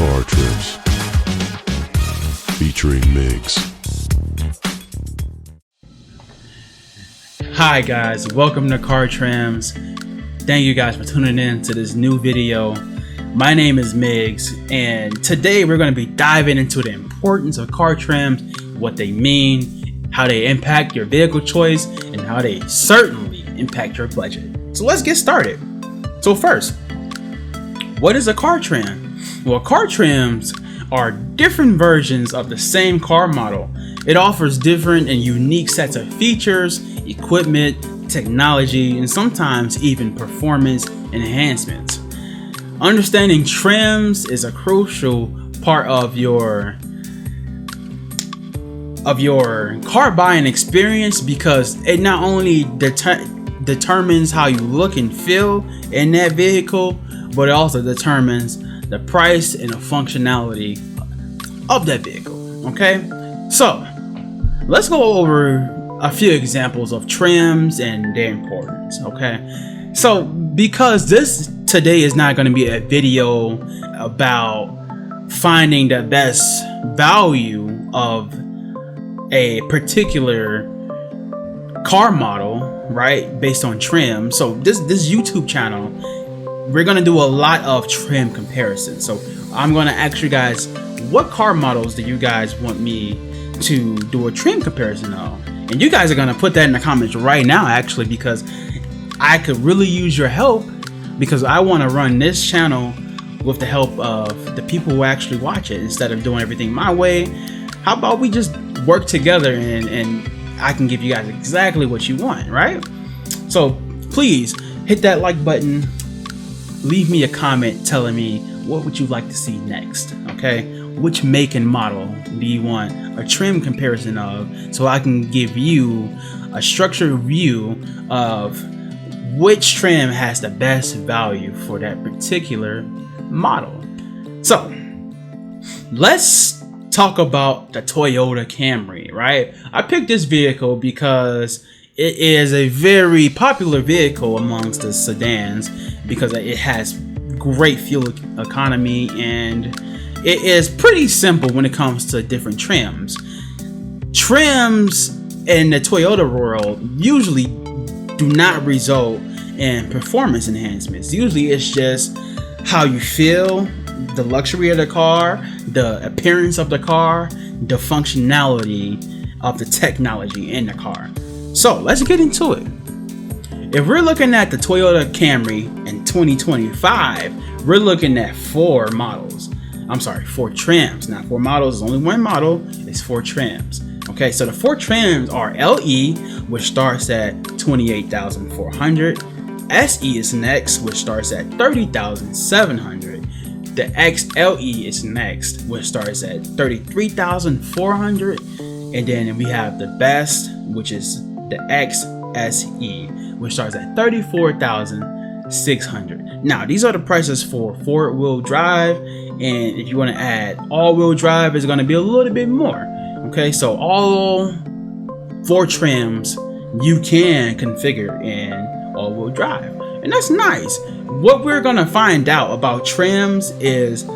Car Trims featuring Migs. Hi guys, welcome to Car Trims. Thank you guys for tuning in to this new video. My name is Migs, and today we're going to be diving into the importance of car trims, what they mean, how they impact your vehicle choice, and how they certainly impact your budget. So let's get started. So first, what is a car trim? Well, car trims are different versions of the same car model. It offers different and unique sets of features, equipment, technology, and sometimes even performance enhancements. Understanding trims is a crucial part of your car buying experience because it not only determines how you look and feel in that vehicle, but it also determines the price and the functionality of that vehicle. Okay, so let's go over a few examples of trims and their importance. Okay, so because this today is not going to be a video about finding the best value of a particular car model, right, based on trim. So this YouTube channel, we're going to do a lot of trim comparisons. So I'm going to ask you guys, what car models do you guys want me to do a trim comparison of? And you guys are going to put that in the comments right now, actually, because I could really use your help, because I want to run this channel with the help of the people who actually watch it instead of doing everything my way. How about we just work together and I can give you guys exactly what you want, right? So please hit that like button, leave me a comment telling me what would you like to see next. Okay, which make and model do you want a trim comparison of, so I can give you a structured view of which trim has the best value for that particular model. So let's talk about the Toyota Camry, right? I picked this vehicle because it is a very popular vehicle amongst the sedans because it has great fuel economy and it is pretty simple when it comes to different trims. Trims in the Toyota world usually do not result in performance enhancements. Usually it's just how you feel, the luxury of the car, the appearance of the car, the functionality of the technology in the car. So let's get into it. If we're looking at the Toyota Camry in 2025, we're looking at four trims, not four models. There's only one model, it's four trims. Okay, so the four trims are LE, which starts at $28,400. SE is next, which starts at $30,700. The XLE is next, which starts at $33,400. And then we have the best, which is the XSE, which starts at $34,600. Now, these are the prices for four-wheel drive, and if you want to add all-wheel drive, it's going to be a little bit more. Okay, so all four trims you can configure in all-wheel drive, and that's nice. What we're going to find out about trims is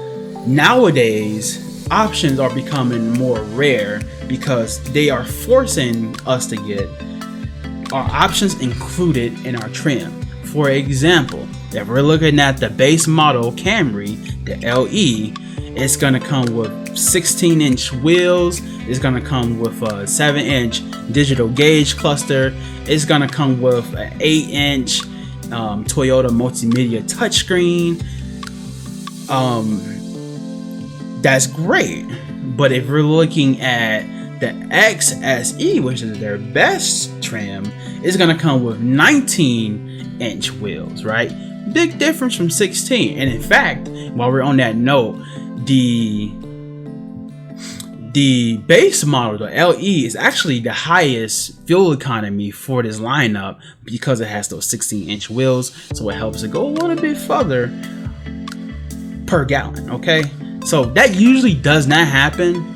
nowadays options are becoming more rare because they are forcing us to get our options included in our trim. For example, if we're looking at the base model Camry, the LE, it's going to come with 16-inch wheels. It's going to come with a 7-inch digital gauge cluster. It's going to come with an 8-inch Toyota multimedia touchscreen. That's great. But if we're looking at the XSE, which is their best trim, it's going to come with 19-inch wheels, right? Big difference from 16. And in fact, while we're on that note, the base model, the LE, is actually the highest fuel economy for this lineup because it has those 16-inch wheels, so it helps it go a little bit further per gallon. Okay, so that usually does not happen,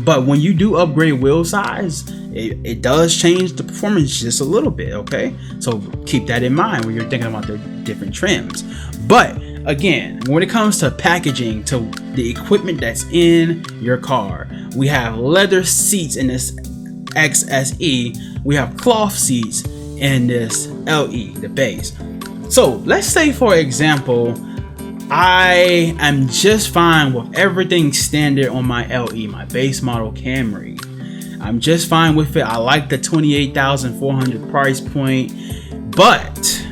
but when you do upgrade wheel size, it does change the performance just a little bit. Okay, so keep that in mind when you're thinking about the different trims. But again, when it comes to packaging, to the equipment that's in your car, we have leather seats in this XSE, we have cloth seats in this LE, the base. So let's say, for example, I am just fine with everything standard on my LE, my base model Camry. I'm just fine with it. I like the $28,400 price point, but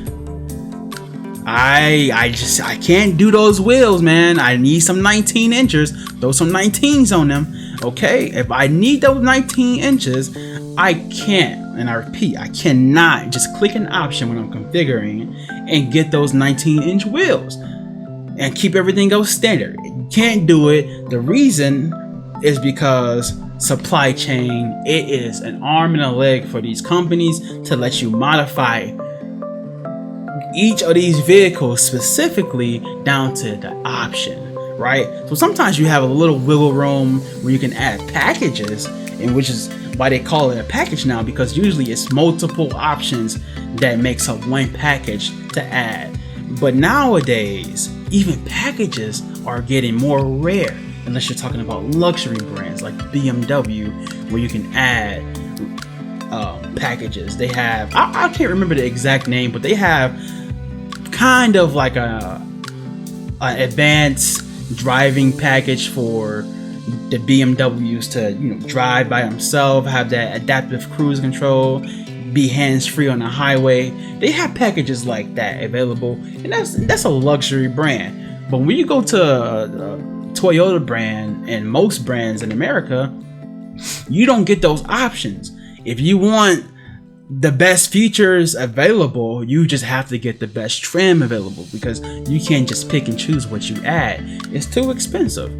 I can't do those wheels, man. I need some 19 inches. Throw some 19s on them. Okay, if I need those 19 inches, I can't, and I repeat, I cannot just click an option when I'm configuring and get those 19-inch wheels and keep everything else standard. You can't do it. The reason is because supply chain. It is an arm and a leg for these companies to let you modify each of these vehicles specifically down to the option, right? So sometimes you have a little wiggle room where you can add packages, and which is why they call it a package now, because usually it's multiple options that makes up one package to add. But nowadays, even packages are getting more rare, unless you're talking about luxury brands like BMW, where you can add packages. They have, I can't remember the exact name, but they have kind of like an advanced driving package for the BMWs to, drive by themselves, have that adaptive cruise control, be hands-free on the highway. They have packages like that available, and that's a luxury brand. But when you go to a Toyota brand and most brands in America, you don't get those options. If you want the best features available, you just have to get the best trim available, because you can't just pick and choose what you add. It's too expensive.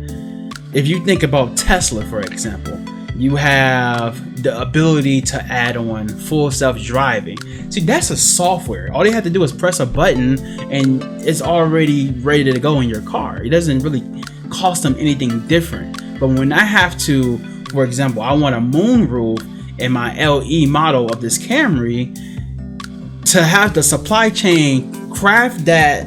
If you think about Tesla, for example, you have the ability to add on full self-driving. See, that's a software. All they have to do is press a button and it's already ready to go in your car. It doesn't really cost them anything different. But when I have to, for example, I want a moonroof in my LE model of this Camry, to have the supply chain craft that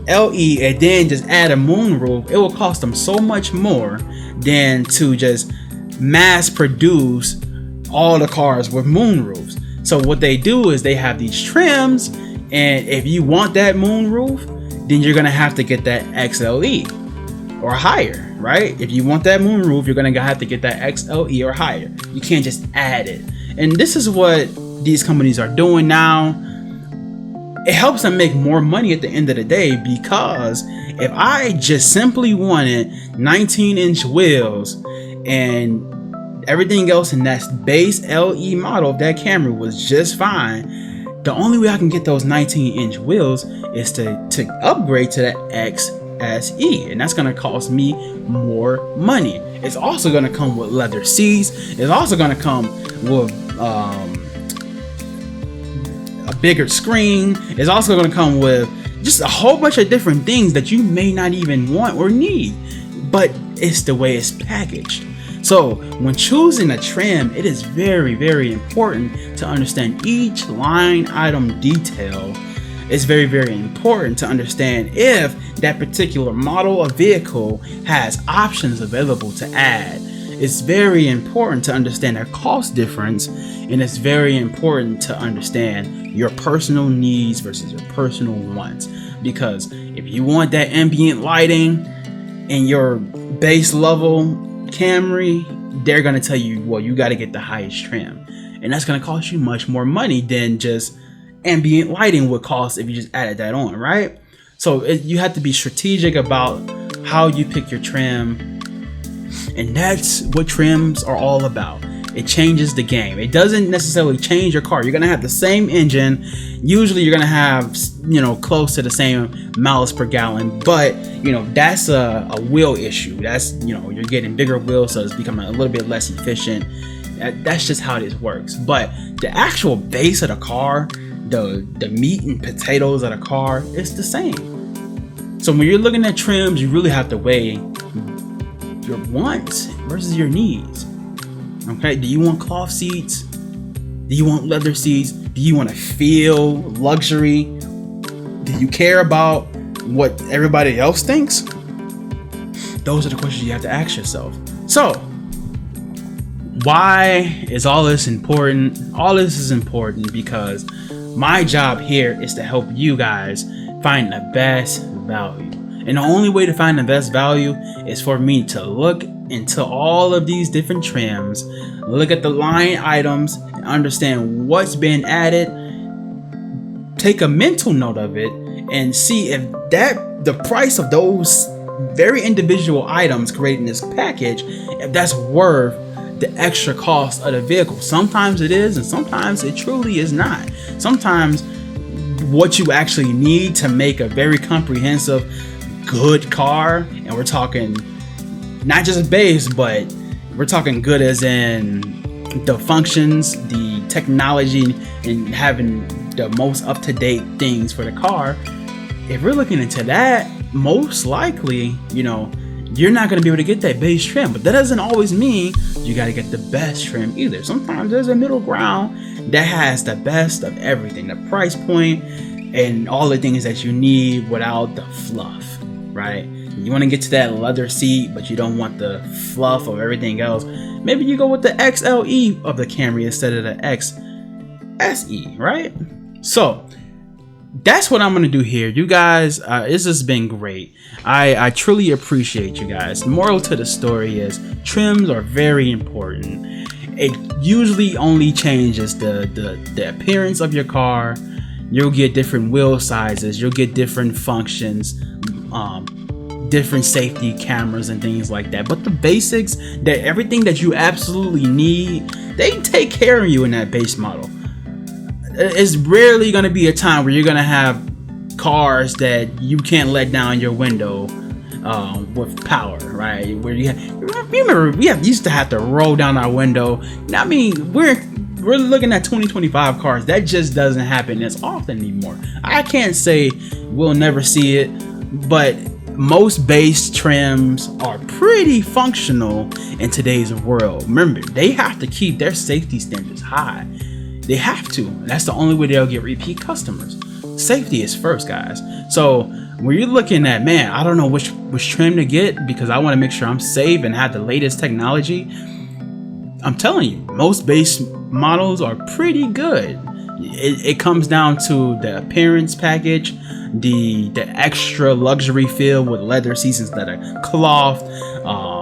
LE and then just add a moonroof, it will cost them so much more than to just mass produce all the cars with moonroofs. So what they do is they have these trims, and if you want that moonroof, then you're gonna have to get that XLE or higher, right? If you want that moonroof, you're gonna have to get that XLE or higher. You can't just add it. And this is what these companies are doing now. It helps them make more money at the end of the day, because if I just simply wanted 19-inch wheels and everything else in that base LE model of that Camry was just fine, the only way I can get those 19-inch wheels is to upgrade to that XSE, and that's going to cost me more money. It's also going to come with leather seats. It's also going to come with a bigger screen. It's also going to come with just a whole bunch of different things that you may not even want or need, but it's the way it's packaged. So when choosing a trim, it is very, very important to understand each line item detail. It's very, very important to understand if that particular model of vehicle has options available to add. It's very important to understand their cost difference, and it's very important to understand your personal needs versus your personal wants. Because if you want that ambient lighting in your base level Camry, they're going to tell you, well, you got to get the highest trim. And that's going to cost you much more money than just ambient lighting would cost if you just added that on, right? So you have to be strategic about how you pick your trim. And that's what trims are all about. It changes the game. It doesn't necessarily change your car. You're going to have the same engine. Usually you're going to have, close to the same miles per gallon. But, that's a wheel issue. That's, you're getting bigger wheels, so it's becoming a little bit less efficient. That's just how this works. But the actual base of the car, the meat and potatoes of the car, it's the same. So when you're looking at trims, you really have to weigh your wants versus your needs. Okay, do you want cloth seats? Do you want leather seats? Do you want to feel luxury? Do you care about what everybody else thinks? Those are the questions you have to ask yourself. So, why is all this important? All this is important because my job here is to help you guys find the best value. And the only way to find the best value is for me to look into all of these different trims, look at the line items, and understand what's been added, take a mental note of it, and see if the price of those very individual items created in this package, if that's worth the extra cost of the vehicle. Sometimes it is, and sometimes it truly is not. Sometimes what you actually need to make a very comprehensive, good car, and we're talking not just base, but we're talking good as in the functions, the technology, and having the most up-to-date things for the car. If we're looking into that, most likely, you're not going to be able to get that base trim, but that doesn't always mean you got to get the best trim either. Sometimes there's a middle ground that has the best of everything, the price point and all the things that you need without the fluff, right? You want to get to that leather seat, but you don't want the fluff of everything else. Maybe you go with the XLE of the Camry instead of the XSE, right? So that's what I'm gonna do here, you guys. This has been great. I truly appreciate you guys. The moral to the story is trims are very important. It usually only changes the appearance of your car. You'll get different wheel sizes, you'll get different functions, different safety cameras and things like that, but the basics, that everything that you absolutely need, they take care of you in that base model. It's rarely going to be a time where you're going to have cars that you can't let down your window with power, right? Where remember we used to have to roll down our window. I mean, we're looking at 2025 cars. That just doesn't happen as often anymore. I can't say we'll never see it, but most base trims are pretty functional in today's world. Remember, they have to keep their safety standards high. They have to. That's the only way they'll get repeat customers. Safety is first, guys. So when you're looking at, man, I don't know which trim to get because I want to make sure I'm safe and have the latest technology, I'm telling you, most base models are pretty good. It comes down to the appearance package, the extra luxury feel with leather seats instead of cloth,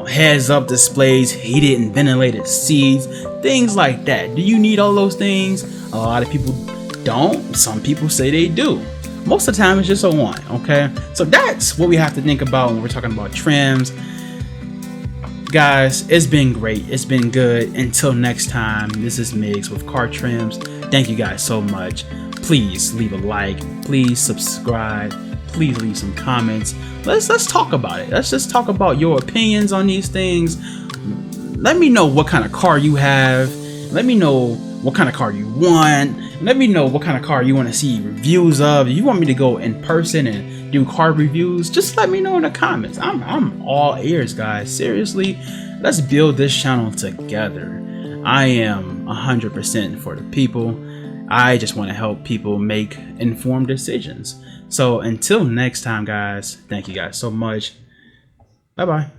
heads up displays, heated and ventilated seats, things like that. Do you need all those things? A lot of people don't. Some people say they do. Most of the time it's just a want, okay? So that's what we have to think about when we're talking about trims. Guys, it's been great. It's been good. Until next time, this is Migs with Car Trims. Thank you guys so much. Please leave a like. Please subscribe. Please leave some comments. Let's talk about it. Let's just talk about your opinions on these things. Let me know what kind of car you have. Let me know what kind of car you want. Let me know what kind of car you want to see reviews of. If you want me to go in person and do car reviews, just let me know in the comments. I'm all ears, guys. Seriously, let's build this channel together. I am 100% for the people. I just want to help people make informed decisions. So until next time, guys, thank you guys so much. Bye-bye.